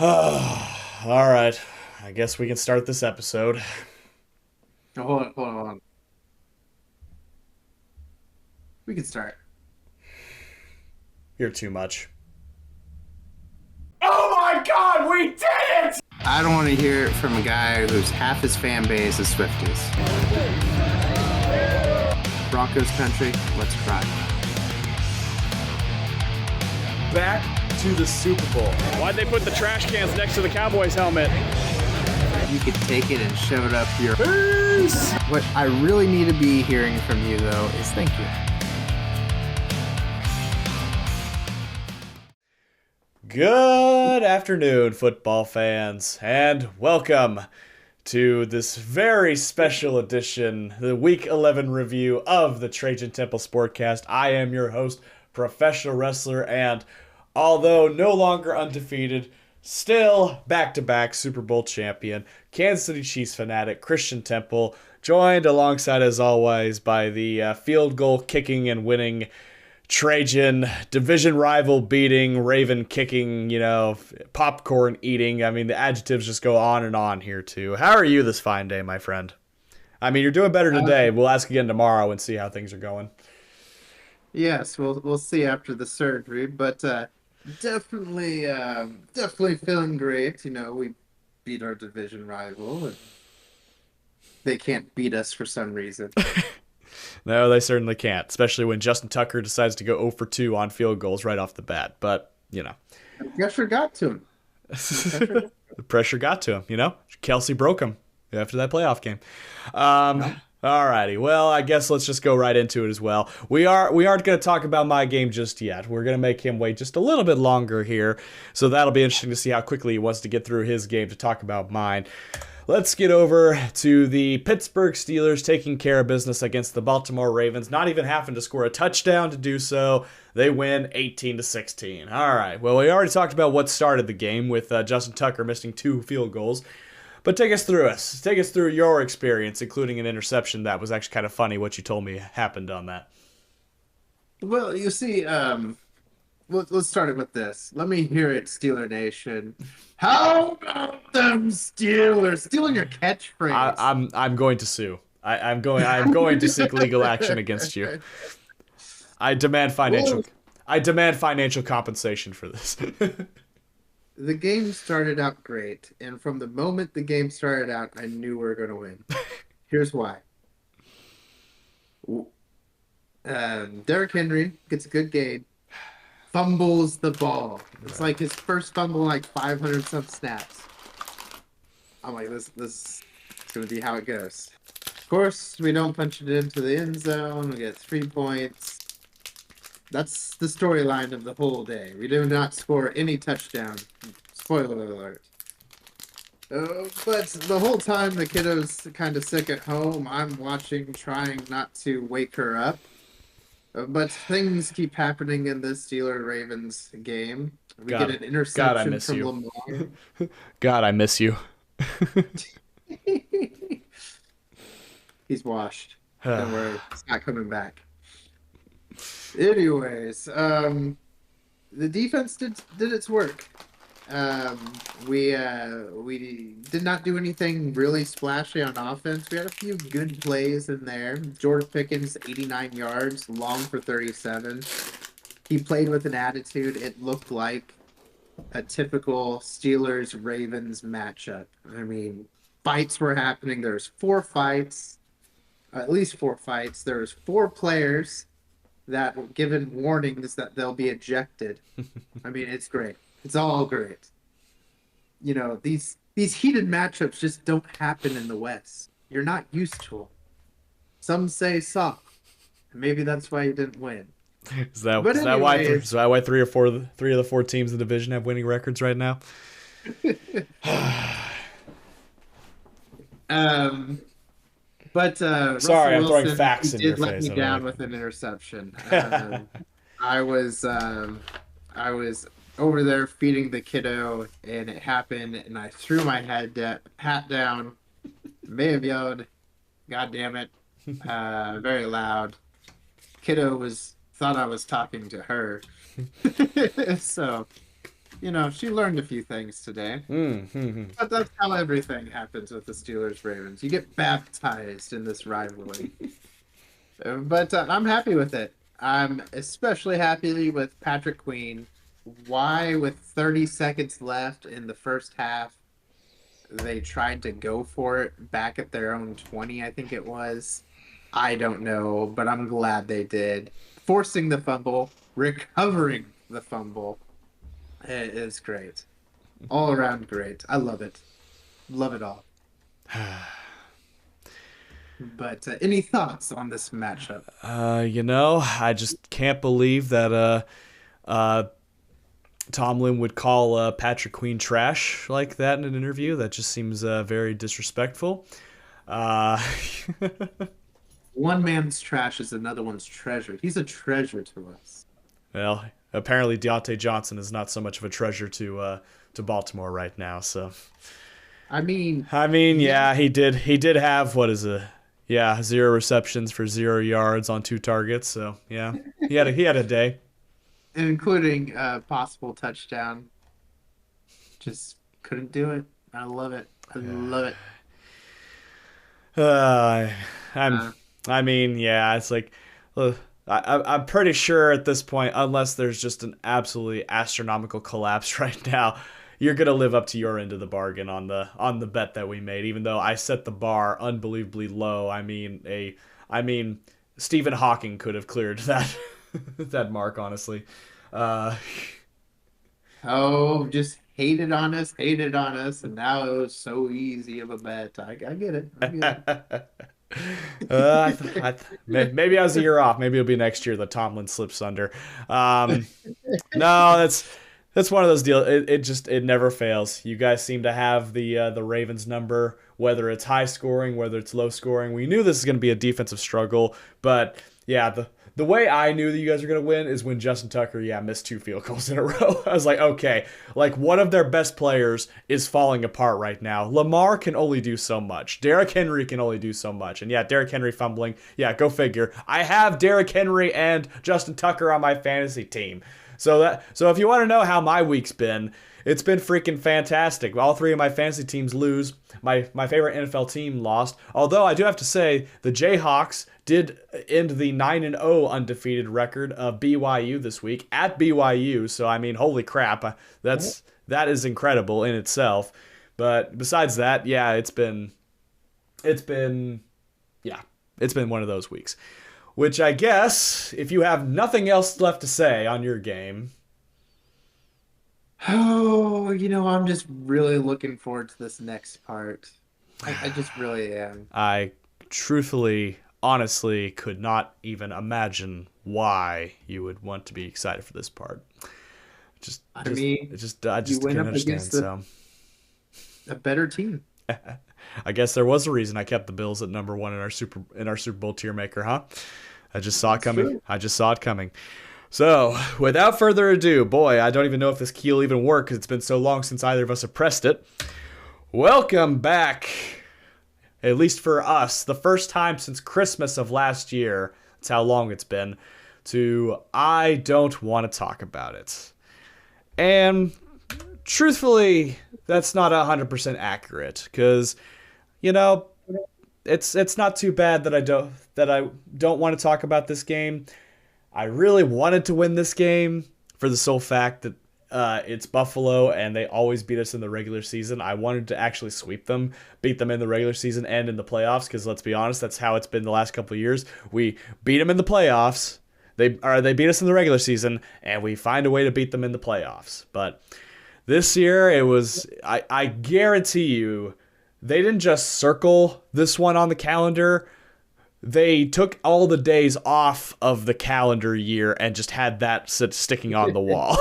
All right. I guess we can start this episode. Oh, hold on. We can start. You're too much. Oh my god, we did it! I don't want to hear it from a guy who's half his fan base is Swifties. Broncos country, let's ride. Back to the Super Bowl. Why'd they put the trash cans next to the Cowboys helmet? You could take it and shove it up your face. What I really need to be hearing from you, though, is thank you. Good afternoon, football fans, and welcome to this very special edition, the Week 11 review of the Trajan Temple Sportcast. I am your host, professional wrestler, and although no longer undefeated, still back-to-back Super Bowl champion, Kansas City Chiefs fanatic Christian Temple, joined alongside, as always, by the field goal kicking and winning Trajan, division rival beating, Raven kicking, popcorn eating. I mean, the adjectives just go on and on here, too. How are you this fine day, my friend? I mean, you're doing better today. We'll ask again tomorrow and see how things are going. Yes, we'll see after the surgery, but definitely feeling great. You know, we beat our division rival, and they can't beat us for some reason. No, they certainly can't, especially when Justin Tucker decides to go 0 for 2 on field goals right off the bat. But, The pressure got to him. the pressure got to him, Kelsey broke him after that playoff game. Alrighty, well, I guess let's just go right into it as well. We aren't going to talk about my game just yet. We're going to make him wait just a little bit longer here, so that'll be interesting to see how quickly he wants to get through his game to talk about mine. Let's get over to the Pittsburgh Steelers taking care of business against the Baltimore Ravens, not even having to score a touchdown to do so. They win 18-16. All right, well, we already talked about what started the game with Justin Tucker missing 2 field goals. But take us through your experience, including an interception that was actually kind of funny what you told me happened on that. Well, you see, let's start it with this. Let me hear it, Steeler Nation. How about them Steelers stealing your catchphrase? I'm going to sue. I'm going to seek legal action against you. I demand financial compensation for this. The game started out great, and from the moment the game started out, I knew we were going to win. Here's why. Derrick Henry gets a good game, fumbles the ball. It's like his first fumble in like 500 some snaps. I'm like, this is going to be how it goes. Of course, we don't punch it into the end zone. We get 3 points. That's the storyline of the whole day. We do not score any touchdown. Spoiler alert. But the whole time the kiddo's kind of sick at home, I'm watching, trying not to wake her up. But things keep happening in this Steelers-Ravens game. We get an interception from Lamar. God, I miss you. He's washed. Don't worry. He's not coming back. Anyways, the defense did its work. We did not do anything really splashy on offense. We had a few good plays in there. Jordan Pickens, 89 yards, long for 37. He played with an attitude. It looked like a typical Steelers-Ravens matchup. I mean, fights were happening. There's 4 fights, at least 4 fights. There's 4 players that were given warnings that they'll be ejected. I mean, it's great. It's all great. You know, these heated matchups just don't happen in the West. You're not used to them. Some say soft. Maybe that's why you didn't win. Is that why three of the 4 teams in the division have winning records right now? But sorry, I'm Russell throwing Wilson, facts in he your did let face. me down with an interception. I was over there feeding the kiddo, and it happened, and I threw my hat down. May have yelled, "God damn it!" Very loud. Kiddo thought I was talking to her, so she learned a few things today. Mm-hmm. But that's how everything happens with the Steelers Ravens. You get baptized in this rivalry. But I'm happy with it. I'm especially happy with Patrick Queen. Why, with 30 seconds left in the first half, they tried to go for it back at their own 20, I think it was. I don't know, but I'm glad they did. Forcing the fumble, recovering the fumble. It is great. All around great. I love it. Love it all. But any thoughts on this matchup? I just can't believe that Tomlin would call Patrick Queen trash like that in an interview. That just seems very disrespectful. One man's trash is another one's treasure. He's a treasure to us. Well, apparently Deontay Johnson is not so much of a treasure to Baltimore right now. So, I mean, yeah, he did have 0 receptions for 0 yards on 2 targets. So yeah, he had a day, including a possible touchdown. Just couldn't do it. I love it. I love it. It's like, I'm pretty sure at this point, unless there's just an absolutely astronomical collapse right now, you're gonna live up to your end of the bargain on the bet that we made. Even though I set the bar unbelievably low, Stephen Hawking could have cleared that that mark, honestly. Just hated on us, and now it was so easy of a bet. I get it. Maybe I was a year off. Maybe it'll be next year that Tomlin slips under. No, that's one of those deals. It never fails. You guys seem to have the Ravens number, whether it's high scoring, whether it's low scoring. We knew this is going to be a defensive struggle, but yeah, the way I knew that you guys were going to win is when Justin Tucker, missed 2 field goals in a row. I was like, okay, like one of their best players is falling apart right now. Lamar can only do so much. Derrick Henry can only do so much. And yeah, Derrick Henry fumbling. Yeah, go figure. I have Derrick Henry and Justin Tucker on my fantasy team. So if you want to know how my week's been, it's been freaking fantastic. All 3 of my fantasy teams lose. My favorite NFL team lost. Although I do have to say, the Jayhawks did end the 9-0 undefeated record of BYU this week at BYU. So holy crap, that is incredible in itself. But besides that, it's been one of those weeks. Which I guess, if you have nothing else left to say on your game. Oh, I'm just really looking forward to this next part. I just really am. I truthfully, honestly, could not even imagine why you would want to be excited for this part. I just can't understand. So, a better team. I guess there was a reason I kept the Bills at number 1 in our Super Bowl tier maker, huh? I just saw it coming. True. I just saw it coming. So, without further ado, boy, I don't even know if this key will even work because it's been so long since either of us have pressed it. Welcome back, at least for us, the first time since Christmas of last year, that's how long it's been, to I Don't Want to Talk About It. And truthfully, that's not 100% accurate because, it's not too bad that I don't want to talk about this game. I really wanted to win this game for the sole fact that it's Buffalo and they always beat us in the regular season. I wanted to actually sweep them, beat them in the regular season and in the playoffs because let's be honest, that's how it's been the last couple of years. We beat them in the playoffs. They beat us in the regular season and we find a way to beat them in the playoffs. But this year it was, I guarantee you, they didn't just circle this one on the calendar. They took all the days off of the calendar year and just had that sticking on the wall.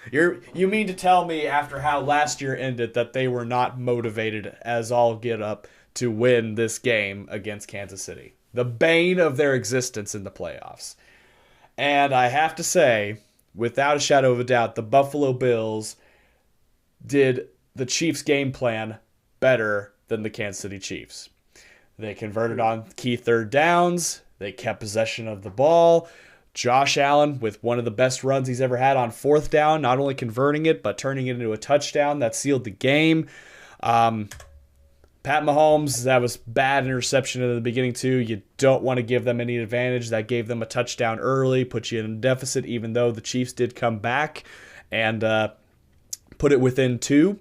You mean to tell me after how last year ended that they were not motivated as all get up to win this game against Kansas City? The bane of their existence in the playoffs. And I have to say, without a shadow of a doubt, the Buffalo Bills did the Chiefs' game plan better than the Kansas City Chiefs. They converted on key third downs. They kept possession of the ball. Josh Allen with one of the best runs he's ever had on fourth down, not only converting it, but turning it into a touchdown that sealed the game. Pat Mahomes, that was bad interception in the beginning too. You don't want to give them any advantage. That gave them a touchdown early, put you in a deficit, even though the Chiefs did come back and put it within 2.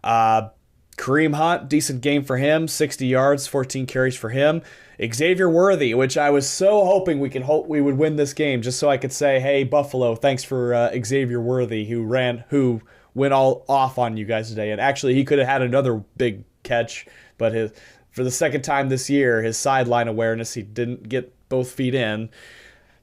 Kareem Hunt, decent game for him, 60 yards, 14 carries for him. Xavier Worthy, which I was so hoping we would win this game, just so I could say, hey, Buffalo, thanks for Xavier Worthy, who went all off on you guys today. And actually, he could have had another big catch, but for the second time this year, his sideline awareness, he didn't get both feet in.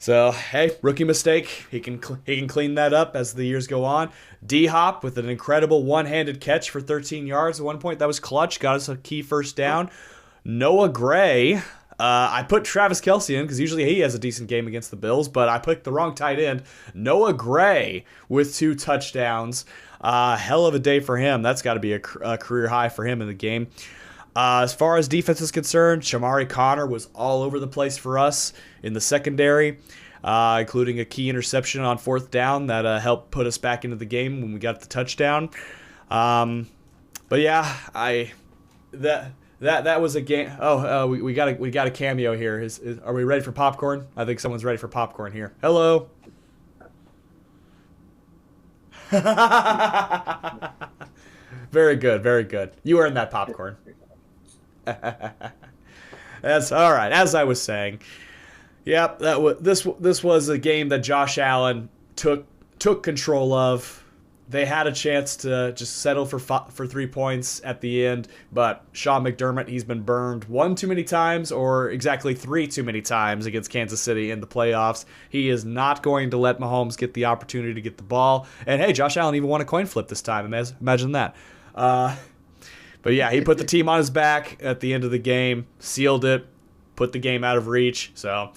So, hey, rookie mistake. He can clean that up as the years go on. D-Hop with an incredible one-handed catch for 13 yards at one point. That was clutch. Got us a key first down. Noah Gray. I put Travis Kelce in because usually he has a decent game against the Bills, but I picked the wrong tight end. Noah Gray with 2 touchdowns. Hell of a day for him. That's got to be a career high for him in the game. As far as defense is concerned, Shamari Connor was all over the place for us in the secondary, including a key interception on fourth down that helped put us back into the game when we got the touchdown. But yeah, that was a game. We got a cameo here. Are we ready for popcorn? I think someone's ready for popcorn here. Hello. Very good, very good. You earned that popcorn. That's all right. As I was saying, yep, this was a game that Josh Allen took control of. They had a chance to just settle for 3 points at the end, but Sean McDermott, he's been burned 1 too many times, or exactly 3 too many times against Kansas City in the playoffs. He is not going to let Mahomes get the opportunity to get the ball. And hey, Josh Allen even won a coin flip this time. Imagine that. But yeah, he put the team on his back at the end of the game, sealed it, put the game out of reach. So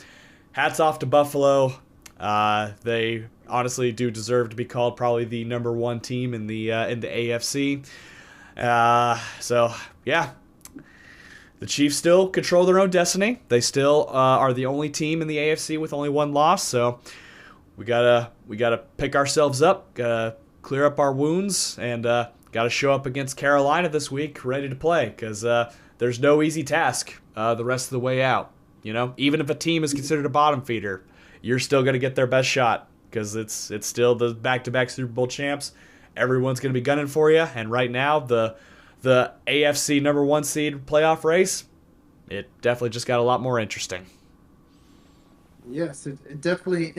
hats off to Buffalo. They honestly do deserve to be called probably the number 1 team in the AFC. So yeah, the Chiefs still control their own destiny. They still are the only team in the AFC with only 1 loss. So we gotta pick ourselves up, gotta clear up our wounds, and gotta show up against Carolina this week, ready to play, because there's no easy task the rest of the way out. You know, even if a team is considered a bottom feeder, you're still gonna get their best shot, because it's still the back-to-back Super Bowl champs. Everyone's going to be gunning for you, and right now the AFC number 1 seed playoff race, it definitely just got a lot more interesting. Yes, it definitely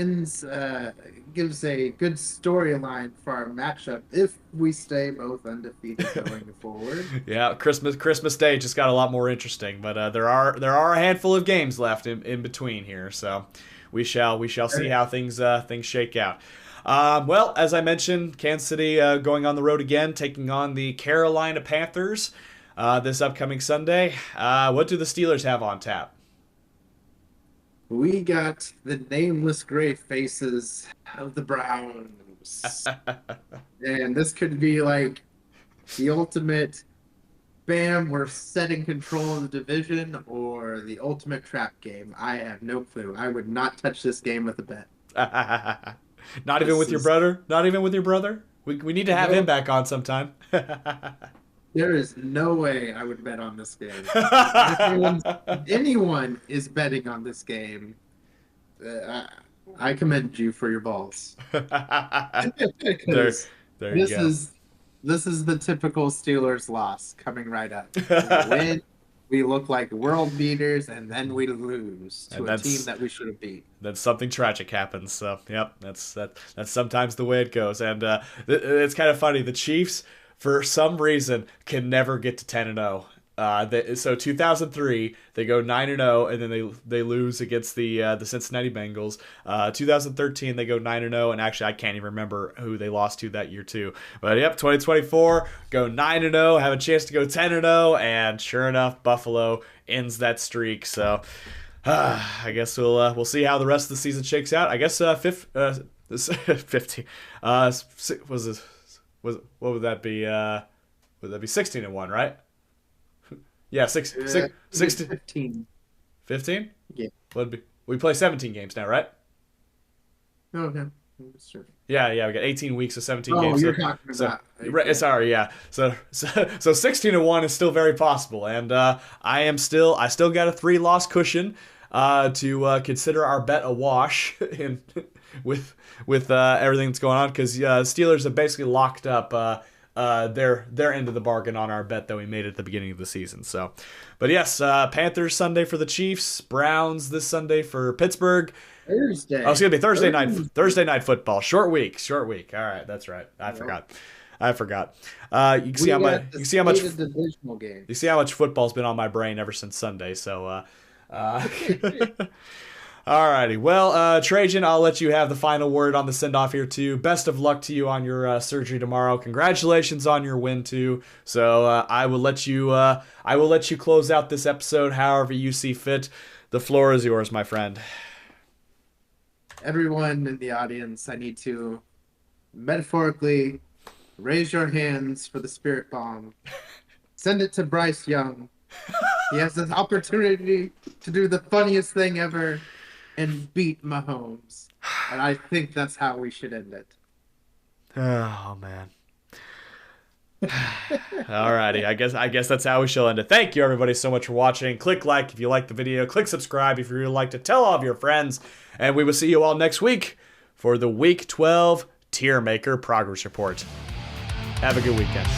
gives a good storyline for our matchup if we stay both undefeated going forward. Yeah, Christmas Day just got a lot more interesting, but there are a handful of games left in between here, so we shall see how things shake out. Well, as I mentioned, Kansas City going on the road again, taking on the Carolina Panthers this upcoming Sunday. What do the Steelers have on tap? We got the nameless gray faces of the Browns. And this could be like the ultimate, bam, we're setting control of the division, or the ultimate trap game. I have no clue. I would not touch this game with a bet. Not even with your brother? Not even with your brother? We need to have him back on sometime. There is no way I would bet on this game. If anyone is betting on this game, I commend you for your balls. there you go. This is the typical Steelers loss coming right up. We win, we look like world beaters, and then we lose to a team that we should have beat. Then something tragic happens. So, yep, that's sometimes the way it goes. And it's kind of funny. The Chiefs, for some reason, can never get to 10-0. So 2003, they go 9-0, and then they lose against the Cincinnati Bengals. 2013, they go 9-0, and actually I can't even remember who they lost to that year too. But yep, 2024, go 9-0, have a chance to go 10-0, and sure enough, Buffalo ends that streak. So I guess we'll see how the rest of the season shakes out. I guess 50. What would that be? Would that be 16-1, right? Yeah, 16. 15. 15? Yeah. We play 17 games now, right? Oh, okay. Sure. Yeah, we got 18 weeks of 17 Oh, games. you're talking about. Right, sorry, yeah. So 16-1 is still very possible, and I still got a 3-loss cushion to consider our bet a wash in with everything that's going on, because Steelers have basically locked up their end of the bargain on our bet that we made at the beginning of the season. So, but yes, Panthers Sunday for the Chiefs, Browns this Sunday for Pittsburgh. Thursday. Oh, it's gonna be Thursday night football. Short week. All right, that's right. I forgot. You can see how much. You see how much. Divisional game. You see how much football's been on my brain ever since Sunday. So, alrighty. Well, Trajan, I'll let you have the final word on the send off here too. Best of luck to you on your surgery tomorrow. Congratulations on your win too. So I will let you close out this episode however you see fit. The floor is yours, my friend. Everyone in the audience, I need to metaphorically raise your hands for the spirit bomb. Send it to Bryce Young. He has this opportunity to do the funniest thing ever and beat Mahomes. And I think that's how we should end it. Oh, man. Alrighty, I guess that's how we shall end it. Thank you everybody so much for watching. Click like if you like the video. Click subscribe if you really like to. Tell all of your friends. And we will see you all next week for the Week 12 Tier Maker Progress Report. Have a good weekend.